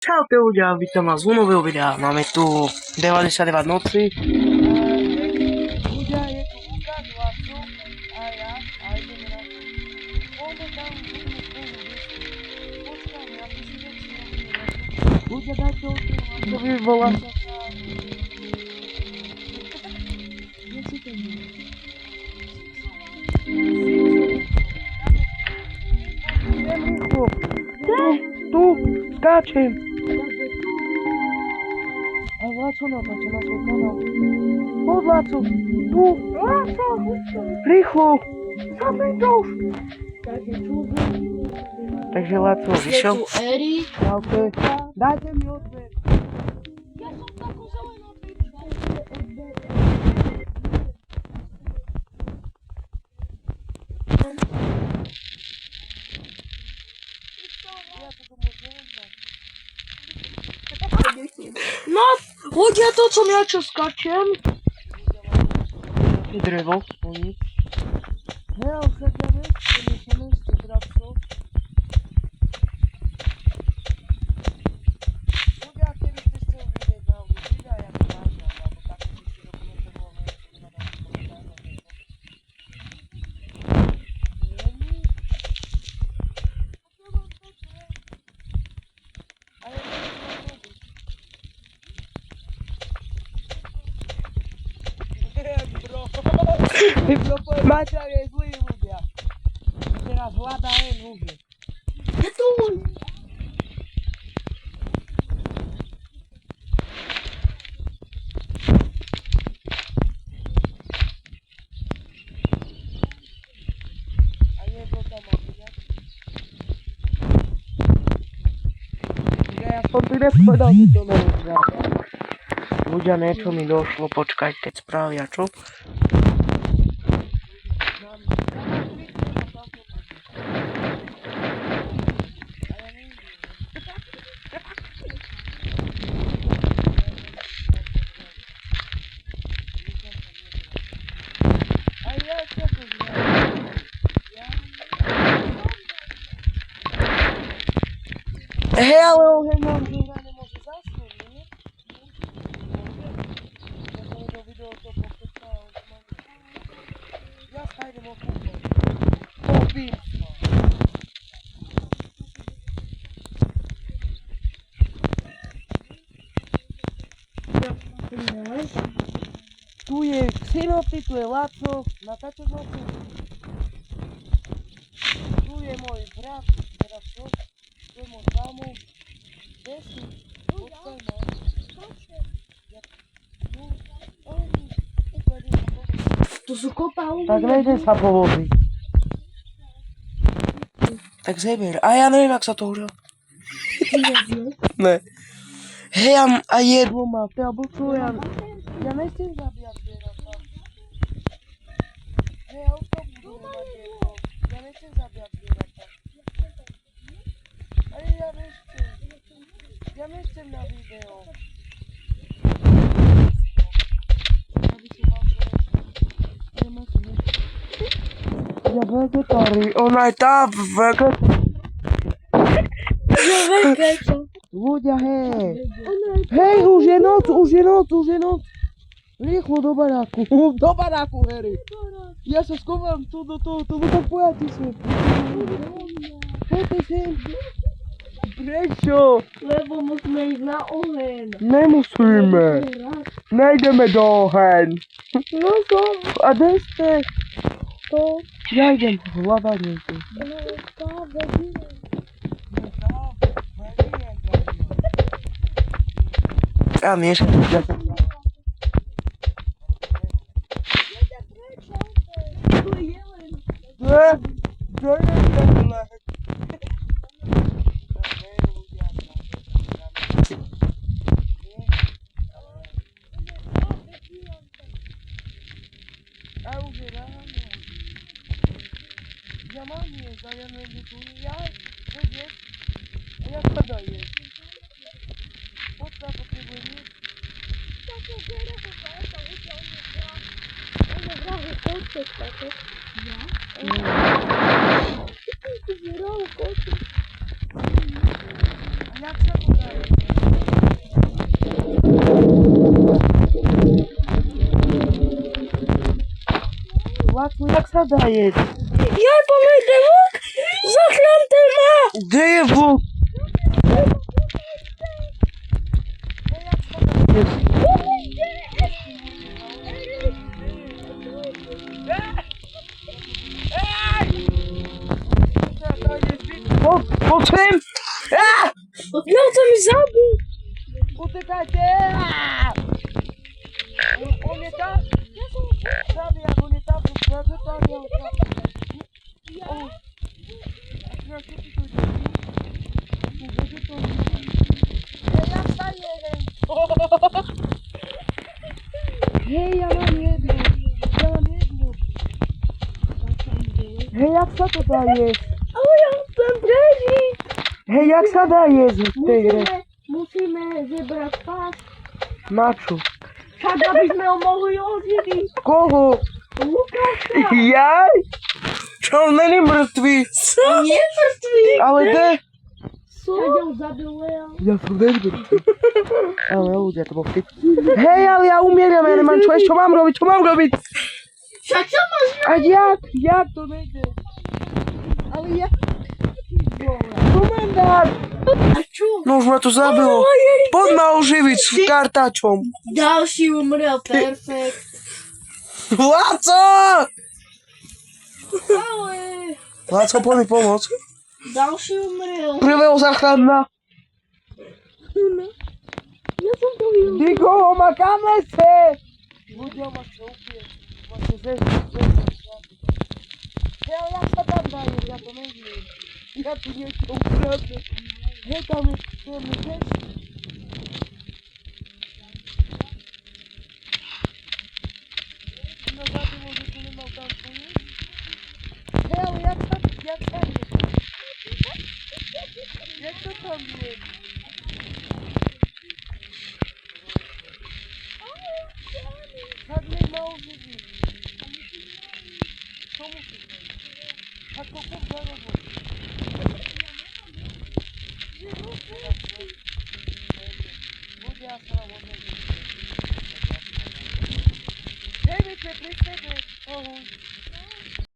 Čaute ľudia, vítam vás z nového videa. Máme tu 99 noci. Ľudia, je tu Lukáš, Laco a ja a ideme na to. Poďme tam, budeme spolu vyšli. Počkaj, ja ty si veci robíme na to. Ľudia, dajte otvor, Lacovi volá sa sám. Kde si to bude? Idem rýchlo. Tu, skáčem. A Laco natáča na svoj kanál. Poď, Laco, tu. Laco, rýchlo. Zamej to už. Takže Laco vyšiel. Je tu Eri. Čaute. Dajte mi odber. Ja som takú zelenú pičku. No, ľudia, to som ja, čo skačem. Drevo. Oni. Hej, ale však ja nechcem, ja sa nechcem, bratko. Ľudia, keby ste chceli vidieť na videa, ja to nahrám, alebo také by ste dokumentovali, na Maťa je zlý ľudia. Teraz hľadá ľudia. Je tu. A jedno tam má vidieť. Ja som tu nepovedal, že to nevyzerá. Ľudia, niečo mi došlo, počkajte, spravia, čo? Hej, ale oheň nám žíra nemôže zasnúť, nie? Ja som videl video to pokrytá a už mám... Ja sa idem okúpať. Popím sa. Tu je Xenopty, tu je Laco. Natáčaš Laco? Tu je môj brat, teraz čo? Tu je môj kámo. Kde si? Počkaj ma. Tu sú kopa ľudí. Tak nejde sa povoliť. Tak zeber. A ja neviem, ak sa to už... Ne. Hej, a jedlo. Doma, ty alebo čo, ja nechcem zabíjať zvieratá. Hej, ja už to budem mať jedlo. Ja nechcem zabíjať zvieratá. Ale ja nechcem. Ja nechcem na video. Ja vegetári, ona je tá vegetári. Ľudia, hej. Hej, už je noc, už je noc, už je noc. Rýchlo do baráku. Do baráku, Harry. Ja sa skovám tu do toho, tak pojati sem. Poďte sem. Prečo? Lebo musíme ísť na oheň. Nemusíme. Nejdeme do oheň. No som. A kde ste? To. Ja idem hľadať niečo. A miešam. Ja mám jesť, ale ja neviem, tu ja jesť. A ja sada jesť. Počka, potrebujem jesť. Také zero, to už on je vrah. On je vrah, je koček také. Ja? Ty zero, koček. A jak sa to daje? jak sa dá jesť? Jaj, pomyjte łuk! Zaklęty ma! Kde je vlk? Po czym? Ja to mi zabił! Utykajcie! On nie tam? Zabija, bo nie tam, zabija. Hej, ja mam jedno. Hej, jak sa to dá jesť? Ale ja chcem prežiť! Hej, jak sa dá jesť v tej hre? Musíme zebrať pás, Na čo? tak aby sme ho mohli oživiť. Koho? Lukáša! Jaj? Čo, on není mŕtvý? Co? Nie mŕtvý! Ale kde? Co? Ja ho zabil Lea. Ja som nemrtvý. Ale ľudia, to bol vtip. Hej, ale ja umieram, ja nemám čo, čo mám robiť, Však čo máš? A jak to nejde? Ale jak? Komandát! A čo? No už ma to zabilo. Poď ma oživiť s kartáčom. Ďalší umrel, perfekt. Laco! Ale... Laco, poď mi pomôcť. Ďalší umrel. Prvého záchranná. Ja som to videl. Nikoho ma kam nese! Ľudia ma čo ubije. Máte zesť. Hej, jak sa tam dá jesť, ja to neviem. Ja tu niečo ukradnem. Hej, tam je zesť. No zabilo, že tu nemal tam jesť. Hej, ale jak sa jesť? Jak sa tam jesť? Tak nemá uživiť. Co musíš robiť? Ako kom zarobiť? Ľudia sa nám odvedú. Hej, my sme pri sebe.